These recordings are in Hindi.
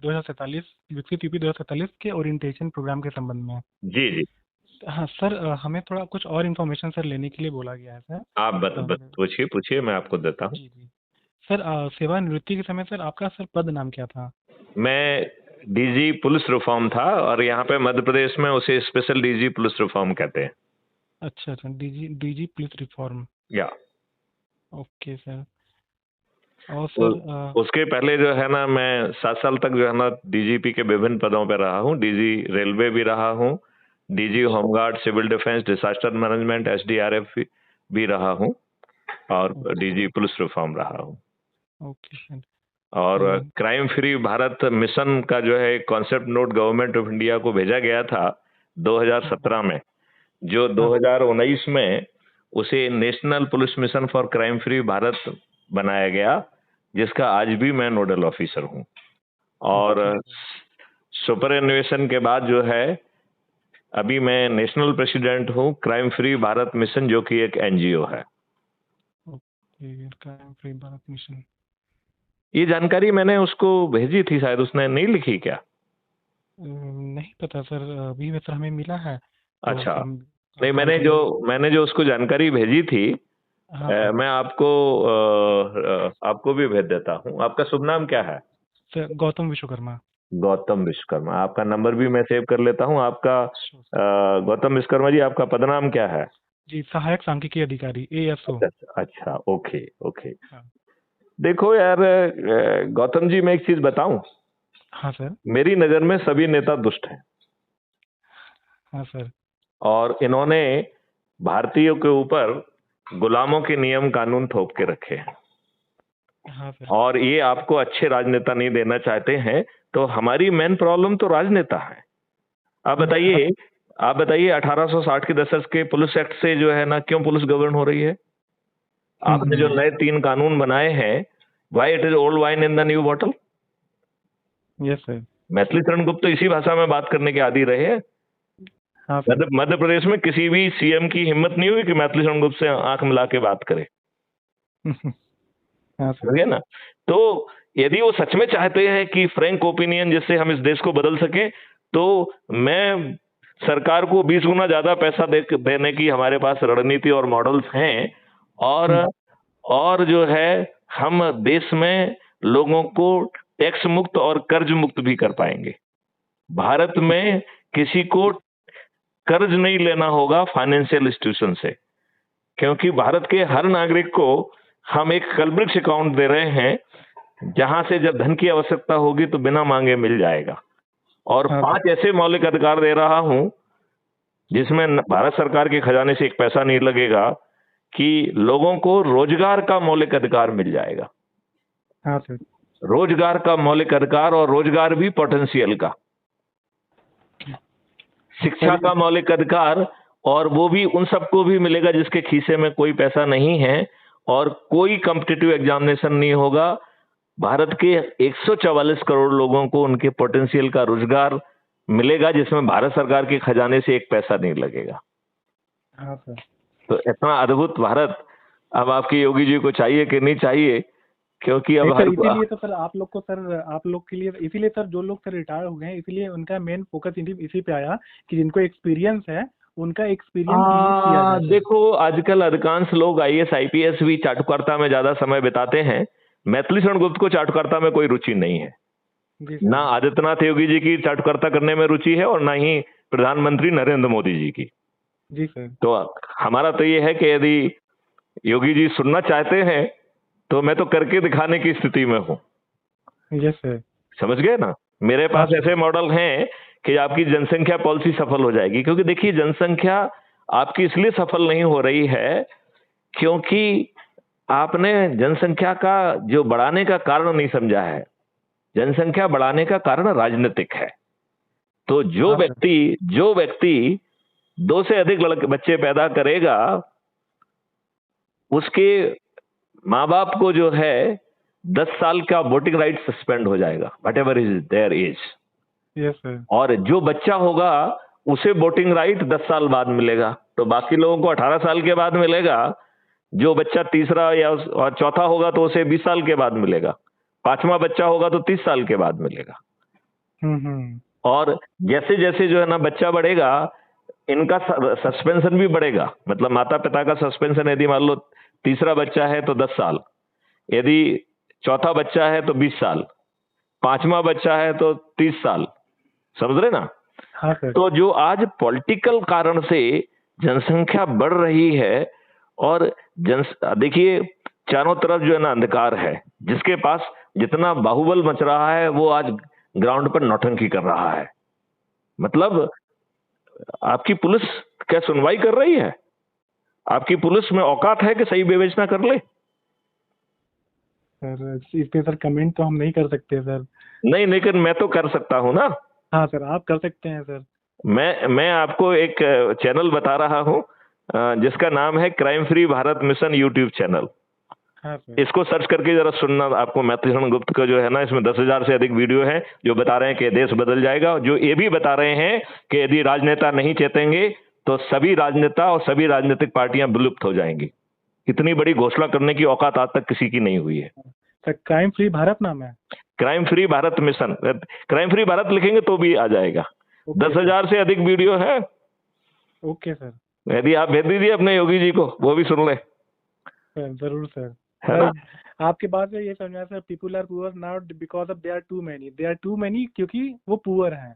2047 विकसित यूपी 2047 के ओरिएंटेशन प्रोग्राम के संबंध में। जी जी। हाँ सर, हमें थोड़ा कुछ और इन्फॉर्मेशन सर लेने के लिए बोला गया है सर। आप पूछिए पूछिए, मैं आपको देता हूँ। जी जी सर, सेवानिवृत्ति के समय सर आपका सर पद नाम क्या था? मैं डीजी पुलिस रिफॉर्म था, और यहाँ पे मध्य प्रदेश में उसे स्पेशल डीजी पुलिस रिफॉर्म कहते हैं। अच्छा अच्छा, डीजी डीजी पुलिस रिफॉर्म। या ओके सर। और उ, सर उसके पहले जो है ना, मैं 7 साल तक जो है ना डीजीपी के विभिन्न पदों पे रहा हूँ। डीजी रेलवे भी रहा हूँ, डीजी अच्छा, home guard, civil defence, disaster management, SDRF भी रहा हूँ, और ओके डीजी पुलिस रिफॉर्म रहा हूँ। Okay sir. और तो क्राइम फ्री भारत मिशन का जो है concept note government of India को भेजा गया था 2017 में, जो हाँ 2019 में उसे national police mission for crime free Bharat बनाया गया, जिसका आज भी मैं नोडल ऑफिसर हूं। और ओके सर। सुपर एन्वेशन के बाद जो है, अभी मैं नेशनल प्रेसिडेंट हूं क्राइम फ्री भारत मिशन, जो कि एक एनजीओ है। Okay, crime free Bharat mission. ये जानकारी मैंने उसको भेजी थी, शायद उसने नहीं लिखी क्या? नहीं पता सर, अभी सर हमें मिला है तो अच्छा, सर नहीं, कॉल करने के लिए। मैंने जो उसको जानकारी भेजी थी, हाँ सर। मैं आपको आपको भी भेज देता हूँ। आपका शुभ नाम क्या है? सर गौतम विश्वकर्मा। गौतम विश्वकर्मा। आपका नंबर भी मैं सेव कर लेता हूँ। आपका श्योर सर। गौतम विश्वकर्मा जी, आपका पदनाम क्या है? जी, सहायक सांख्यिकी अधिकारी, ASO। अच्छा अच्छा अच्छा, ओके ओके। हाँ देखो यार, गौतम जी, मैं एक चीज बताऊं, हाँ सर। मेरी नजर में सभी नेता दुष्ट हैं, हाँ सर। और इन्होंने भारतीयों के ऊपर गुलामों के नियम कानून थोप के रखे हैं, हाँ सर। और ये आपको अच्छे राजनेता नहीं देना चाहते हैं। तो हमारी मेन प्रॉब्लम तो राजनेता है। आप हाँ बताइए, आप बताइए, 1860 के दशक के पुलिस एक्ट से जो है ना, क्यों पुलिस गवर्न हो रही है? आपने जो नए 3 कानून बनाए हैं, why it is old wine in the new bottle? Yes sir. Maithili Sharan Gupt तो इसी भाषा में बात करने के आदी रहे हैं। हाँ सर। मध्य प्रदेश में किसी भी सीएम की हिम्मत नहीं हुई कि मैथिली शरण गुप्त से आंख मिला के बात करे, हाँ सर। समझ गए ना? तो यदि वो सच में चाहते हैं कि फ्रैंक ओपिनियन जिससे हम इस देश को बदल सके, तो मैं सरकार को 20 गुना ज्यादा पैसा देने की हमारे पास रणनीति और मॉडल्स हैं। और और जो है, हम देश में लोगों को टैक्स मुक्त और कर्ज मुक्त भी कर पाएंगे। भारत में किसी को कर्ज नहीं लेना होगा फाइनेंशियल इंस्टीट्यूशन से, क्योंकि भारत के हर नागरिक को हम एक कलवृक्ष अकाउंट दे रहे हैं, जहां से जब धन की आवश्यकता होगी तो बिना मांगे मिल जाएगा। और हाँ सर। 5 ऐसे मौलिक अधिकार दे रहा हूं, जिसमें भारत सरकार के खजाने से एक पैसा नहीं लगेगा, कि लोगों को रोजगार का मौलिक अधिकार मिल जाएगा। हाँ सर। रोजगार का मौलिक अधिकार, और रोजगार भी पोटेंशियल का। शिक्षा सर का मौलिक अधिकार, और वो भी उन सबको भी मिलेगा जिसके खीसे में कोई पैसा नहीं है, और कोई कॉम्पिटिटिव एग्जामिनेशन नहीं होगा। भारत के 144 करोड़ लोगों को उनके पोटेंशियल का रोजगार मिलेगा, जिसमें भारत सरकार के खजाने से एक पैसा नहीं लगेगा। हाँ सर। तो इतना अद्भुत भारत अब आपकी योगी जी को चाहिए कि नहीं चाहिए? क्योंकि नहीं अब सर, हर इसीलिए तो सर आप लोग को, सर आप लोग के लिए, इसीलिए सर जो लोग सर रिटायर हो गए हैं, इसीलिए उनका मेन फोकस इसी पे आया कि जिनको एक्सपीरियंस है उनका एक्सपीरियंस यूज किया जाए सर। देखो, आजकल अधिकांश लोग आईएएस आईपीएस भी चाटुकारिता में ज्यादा समय बिताते हैं। मैथिली शरण गुप्त को चाटुकारिता में कोई रुचि नहीं है। जी ना सर। आदित्यनाथ योगी जी की चाटुकारिता करने में रुचि है, और ना ही प्रधानमंत्री नरेंद्र मोदी जी की। जी सर। तो हमारा तो ये है कि यदि योगी जी सुनना चाहते हैं, तो मैं तो करके दिखाने की स्थिति में हूं। Yes sir. समझ गए ना? मेरे हाँ पास सर। ऐसे मॉडल हैं कि आपकी जनसंख्या पॉलिसी सफल हो जाएगी। क्योंकि देखिए, जनसंख्या आपकी इसलिए सफल नहीं हो रही है क्योंकि आपने जनसंख्या का जो बढ़ाने का कारण नहीं समझा है। जनसंख्या बढ़ाने का कारण राजनीतिक है। तो हाँ सर। जो व्यक्ति 2 से अधिक लड़के बच्चे पैदा करेगा, उसके माँ बाप को जो है 10 साल का वोटिंग राइट सस्पेंड हो जाएगा, whatever is there as. Yes sir. और जो बच्चा होगा उसे वोटिंग राइट 10 साल बाद मिलेगा, तो बाकी लोगों को 18 साल के बाद मिलेगा। जो बच्चा तीसरा या और चौथा होगा तो उसे 20 साल के बाद मिलेगा। 5वां बच्चा होगा तो 30 साल के बाद मिलेगा। हम्म। और जैसे जैसे जो है ना बच्चा बढ़ेगा, इनका सस्पेंशन भी बढ़ेगा। मतलब माता पिता का सस्पेंशन, यदि मान लो तीसरा बच्चा है तो 10 साल, यदि चौथा बच्चा है तो 20 साल, पांचवा बच्चा है तो 30 साल। समझ रहे ना? हाँ सर। तो जो आज पॉलिटिकल कारण से जनसंख्या बढ़ रही है, और देखिए चारों तरफ जो है ना अंधकार है, जिसके पास जितना बाहुबल मच रहा है वो आज ग्राउंड पर नौटंकी कर रहा है। मतलब आपकी पुलिस क्या सुनवाई कर रही है? आपकी पुलिस में औकात है कि सही विवेचना कर ले? सर इस पे सर कमेंट तो हम नहीं कर सकते सर। नहीं, लेकिन मैं तो कर सकता हूं ना। हाँ सर, आप कर सकते हैं सर। मैं आपको एक चैनल बता रहा हूं, जिसका नाम है crime free Bharat mission YouTube channel. हाँ सर। इसको सर्च करके जरा सुनना। आपको मैथिली गुप्त का जो है ना, इसमें 10,000 से अधिक वीडियो है जो बता रहे हैं कि देश बदल जाएगा, जो ये भी बता रहे हैं कि यदि राजनेता नहीं चेतेंगे तो सभी राजनेता और सभी राजनीतिक पार्टियां विलुप्त हो जाएंगी। इतनी बड़ी घोषणा करने की औकात आज तक किसी की नहीं हुई है। सर क्राइम फ्री भारत नाम है? Crime free Bharat mission, crime free Bharat लिखेंगे तो भी आ जाएगा। ओके 10,000 से अधिक वीडियो है। Okay sir. यदि आप भेज दीजिए अपने योगी जी को, वो भी सुन ले। सर जरूर सर। है ना? सर आपके बात से ये समझा sir, people are poor not because of they are too many, they are too many क्योंकि वो पुअर हैं।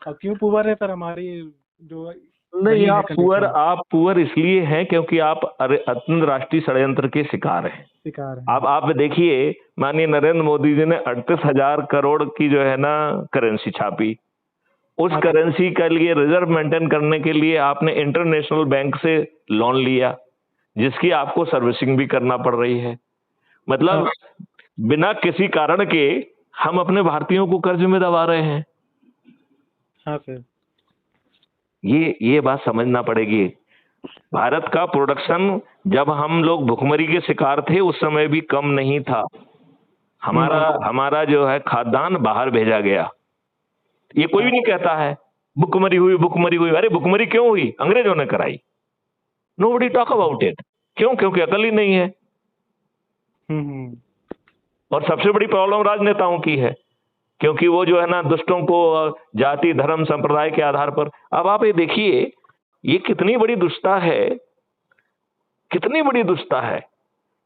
और क्यों पुअर है सर? हमारी जो नहीं, वही है आप कंडीशन। पुअर इसलिए हैं क्योंकि आप अंतरराष्ट्रीय षड्यंत्र के शिकार हैं। शिकार हैं। अब आप देखिए, माननीय नरेंद्र मोदी जी ने 38,000 करोड़ की जो है ना करेंसी छापी। उस करेंसी के लिए रिजर्व मेंटेन करने के लिए आपने इंटरनेशनल बैंक से लोन लिया, जिसकी आपको सर्विसिंग भी करना पड़ रही है। मतलब बिना किसी कारण के हम अपने भारतीयों को कर्ज में दबा रहे हैं। हाँ सर। ये बात समझना पड़ेगी। भारत का प्रोडक्शन, जब हम लोग भुखमरी के शिकार थे उस समय भी कम नहीं था। हमारा जो है खाद्यान्न बाहर भेजा गया। ये कोई भी नहीं कहता है भुखमरी हुई, भुखमरी हुई। अरे भुखमरी क्यों हुई? अंग्रेजों ने कराई। Nobody talk about it. क्यों? क्योंकि अकल ही नहीं है। और सबसे बड़ी प्रॉब्लम राजनेताओं की है, क्योंकि वो जो है ना दुष्टों को जाति धर्म संप्रदाय के आधार पर। अब आप ये देखिए, ये कितनी बड़ी दुष्टता है, कितनी बड़ी दुष्टता है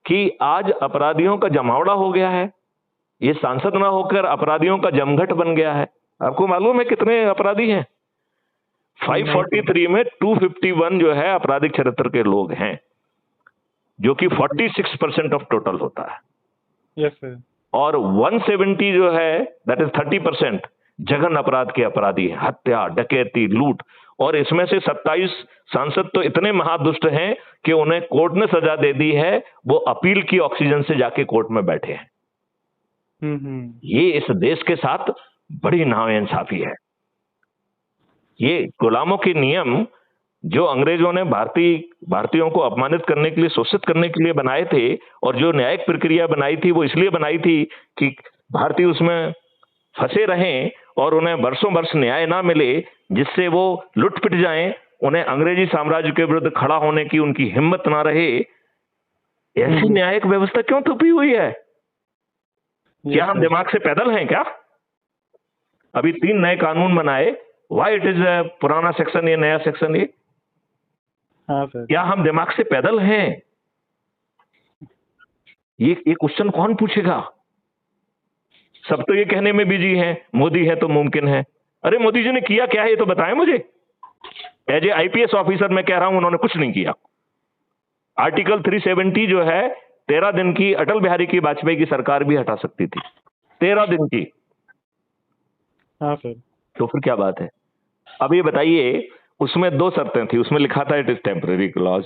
कि आज अपराधियों का जमावड़ा हो गया है। ये सांसद ना होकर अपराधियों का जमघट बन गया है। आपको मालूम है कितने अपराधी हैं? 543 में 251 जो है आपराधिक चरित्र के लोग हैं, जो कि 46% ऑफ टोटल होता है। Yes sir. और 170 जो है, दैट इज 30% जघन अपराध के अपराधी हैं, हत्या, डकैती, लूट। और इसमें से 27 सांसद तो इतने महादुष्ट हैं कि उन्हें कोर्ट ने सजा दे दी है, वो अपील की ऑक्सीजन से जाके कोर्ट में बैठे हैं। ये इस देश के साथ बड़ी नाइंसाफी है। ये गुलामों के नियम जो अंग्रेजों ने भारतीयों को अपमानित करने के लिए, शोषित करने के लिए बनाए थे, और जो न्यायिक प्रक्रिया बनाई थी वो इसलिए बनाई थी कि भारतीय उसमें फंसे रहें और उन्हें वर्षों वर्ष न्याय ना मिले, जिससे वो लुट पिट जाएं, उन्हें अंग्रेजी साम्राज्य के विरुद्ध खड़ा होने की उनकी हिम्मत ना रहे। ऐसी न्यायिक व्यवस्था क्यों थुपी हुई है? क्या हम दिमाग से पैदल हैं क्या? अभी 3 नए कानून बनाए, व्हाई इट इज पुराना सेक्शन ये, नया सेक्शन ये? हाँ सर। क्या हम दिमाग से पैदल हैं? ये क्वेश्चन कौन पूछेगा? सब तो ये कहने में बिजी हैं, मोदी है तो मुमकिन है। अरे मोदी जी ने किया क्या है ये तो बताएं मुझे। एज ए आईपीएस ऑफिसर मैं कह रहा हूं, उन्होंने कुछ नहीं किया। आर्टिकल 370 जो है 13 दिन की अटल बिहारी की वाजपेयी की सरकार भी हटा सकती थी, 13 दिन की। हाँ सर। तो फिर क्या बात है? अब ये बताइए, उसमें 2 शर्तें थी, उसमें लिखा था इट इज टेम्पररी क्लॉज।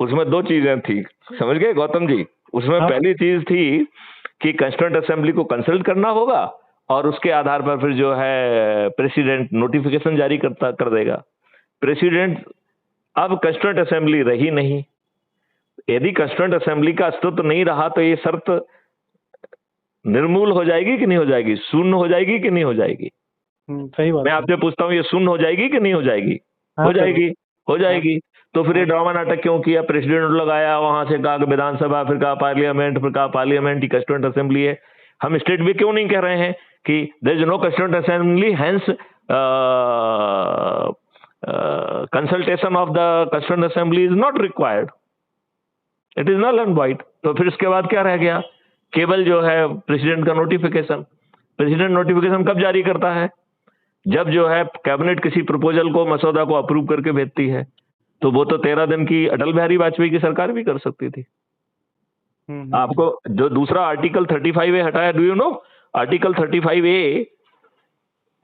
उसमें 2 चीजें थी, समझ गए गौतम जी? उसमें पहली चीज थी कि कंस्टिट्यूएंट असेंबली को कंसल्ट करना होगा, और उसके आधार पर फिर जो है प्रेसिडेंट नोटिफिकेशन जारी कर देगा। प्रेसिडेंट, अब कंस्टिट्यूएंट असेंबली रही नहीं। यदि कंस्टिट्यूएंट असेंबली का अस्तित्व नहीं रहा तो ये शर्त निर्मूल हो जाएगी कि नहीं हो जाएगी? शून्य हो जाएगी कि नहीं हो जाएगी? सही बात। मैं आपसे पूछता हूं, ये शून्य हो जाएगी कि नहीं हो जाएगी? हो जाएगी, हो जाएगी। तो फिर ये ड्रामा नाटक क्यों किया? प्रेसिडेंट लगाया, वहां से कहा विधानसभा, फिर कहा पार्लियामेंट, फिर कहा पार्लियामेंट ही कंस्टिट्यूएंट असेंबली है। हम स्टेट भी क्यों नहीं कह रहे हैं कि there is no constituent assembly, hence consultation of the constituent assembly is not required, it is null and void. तो फिर इसके बाद क्या रह गया? केवल जो है प्रेसिडेंट का नोटिफिकेशन। प्रेसिडेंट नोटिफिकेशन कब जारी करता है? जब जो है कैबिनेट किसी प्रपोजल को, मसौदा को अप्रूव करके भेजती है। तो वो तो 13 दिन की अटल बिहारी वाजपेयी की सरकार भी कर सकती थी। आपको जो दूसरा आर्टिकल 35A हटाया, do you know article 35A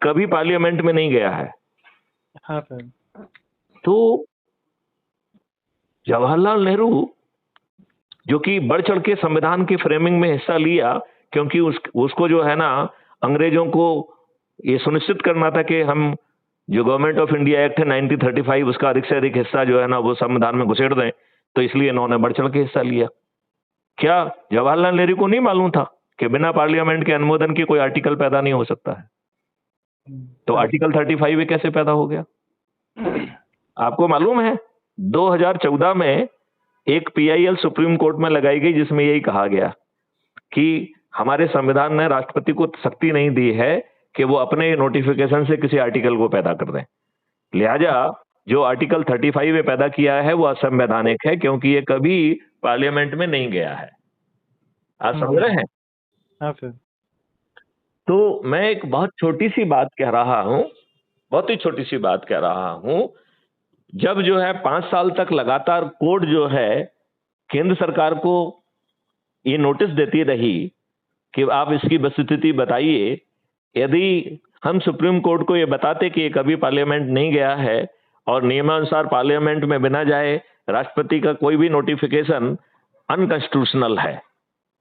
कभी पार्लियामेंट में नहीं गया है। हाँ सर। तो जवाहरलाल नेहरू जो कि बढ़ चढ़ के संविधान की फ्रेमिंग में हिस्सा लिया, क्योंकि उसको जो है ना अंग्रेजों को ये सुनिश्चित करना था कि हम जो गवर्नमेंट ऑफ इंडिया एक्ट है 1935 उसका अधिक से अधिक हिस्सा जो है ना वो संविधान में घुसेड़ दें, तो इसलिए इन्होंने बढ़ चढ़ के हिस्सा लिया। क्या जवाहरलाल नेहरू को नहीं मालूम था कि बिना पार्लियामेंट के अनुमोदन की कोई आर्टिकल पैदा नहीं हो सकता है? तो आर्टिकल 35A कैसे पैदा हो गया? आपको मालूम है 2014 में एक PIL सुप्रीम कोर्ट में लगाई गई जिसमें यही कहा गया कि हमारे संविधान ने राष्ट्रपति को शक्ति नहीं दी है कि वो अपने नोटिफिकेशन से किसी आर्टिकल को पैदा कर दें। लिहाजा जो आर्टिकल 35A पैदा किया है वो असंवैधानिक है, क्योंकि ये कभी पार्लियामेंट में नहीं गया है। आप समझ रहे हैं? हाँ सर। तो मैं एक बहुत छोटी सी बात कह रहा हूं, बहुत ही छोटी सी बात कह रहा हूं। जब जो है 5 साल तक लगातार कोर्ट जो है केंद्र सरकार को ये नोटिस देती रही कि आप इसकी वस्तुस्थिति बताइए, यदि हम सुप्रीम कोर्ट को ये बताते कि ये कभी पार्लियामेंट नहीं गया है और नियमानुसार पार्लियामेंट में बिना जाए राष्ट्रपति का कोई भी नोटिफिकेशन अनकॉन्स्टिट्यूशनल है,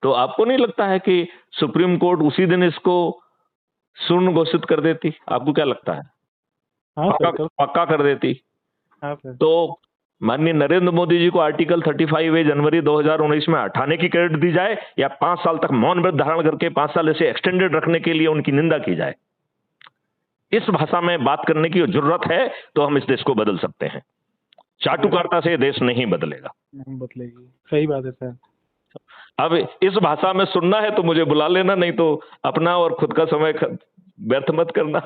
तो आपको नहीं लगता है कि सुप्रीम कोर्ट उसी दिन इसको शून्य घोषित कर देती? आपको क्या लगता है? हाँ पक्का कर देती। हाँ सर। तो माननीय नरेंद्र मोदी जी को आर्टिकल 35A जनवरी 2019 में हटाने की क्रेडिट दी जाए, या 5 साल तक मौन व्रत धारण करके 5 साल इसे एक्सटेंडेड रखने के लिए उनकी निंदा की जाए? इस भाषा में बात करने की जरूरत है तो हम इस देश को बदल सकते हैं। चाटुकारिता से देश नहीं बदलेगा। नहीं बदलेगी, सही बात है सर। अब इस भाषा में सुनना है तो मुझे बुला लेना, नहीं तो अपना और खुद का समय व्यर्थ मत करना।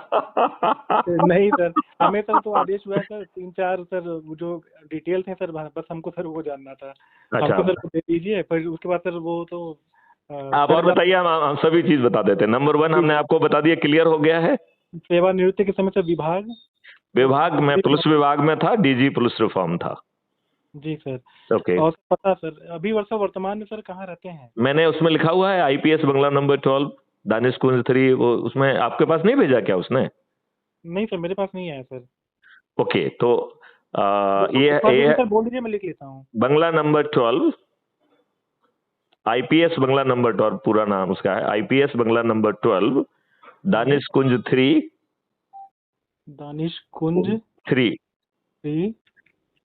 नहीं सर, हमें सर तो आदेश हुआ है सर 3-4 सर जो डिटेल्स हैं सर, बस हमको सर वो जानना था। अच्छा। हमको सर दे दीजिए, फिर उसके बाद सर वो तो आप और बताइए, हम सभी चीज बता देते हैं। नंबर 1 हमने आपको बता दिया, क्लियर हो गया है। सेवानिवृत्ति के समय सर विभाग में पुलिस विभाग में था, DG पुलिस रिफॉर्म था। जी सर। ओके। और पता सर अभी वर्तमान में सर कहाँ रहते हैं? मैंने उसमें लिखा हुआ है IPS बंगला नंबर 12 दानिश कुंज 3। वो उसमें आपके पास नहीं भेजा क्या उसने? नहीं सर, मेरे पास नहीं आया सर। ओके, तो ये सर बोल दीजिए, मैं लिख लेता हूँ। बंगला नंबर 12, IPS बंगला नंबर 12 पूरा नाम उसका है। IPS बंगला नंबर 12 दानिश कुंज 3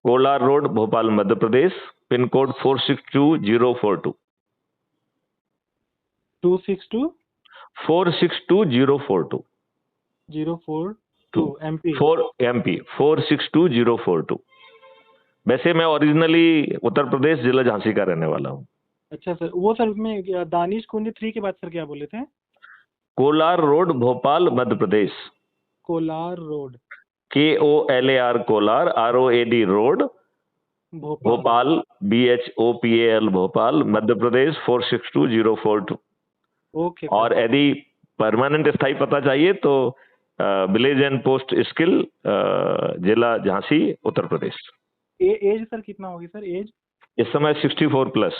कोलार रोड भोपाल मध्य प्रदेश, पिन कोड 462042। 462042 MP 462042। वैसे मैं ओरिजिनली उत्तर प्रदेश जिला झांसी का रहने वाला हूँ। अच्छा सर, वो सर उसमें दानिश कुंज 3 के बाद सर क्या बोले थे? Kolar road Bhopal Madhya Pradesh. Kolar road KOLAR Kolar ROAD road Bhopal BHOPAL Bhopal Madhya Pradesh 462042। Okay. और यदि परमानेंट स्थायी पता चाहिए तो विलेज एंड पोस्ट स्किल जिला झांसी उत्तर प्रदेश। एज सर कितना होगी सर एज? इस समय 64+।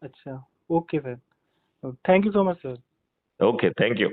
अच्छा, okay sir, thank you so much sir. Okay, thank you.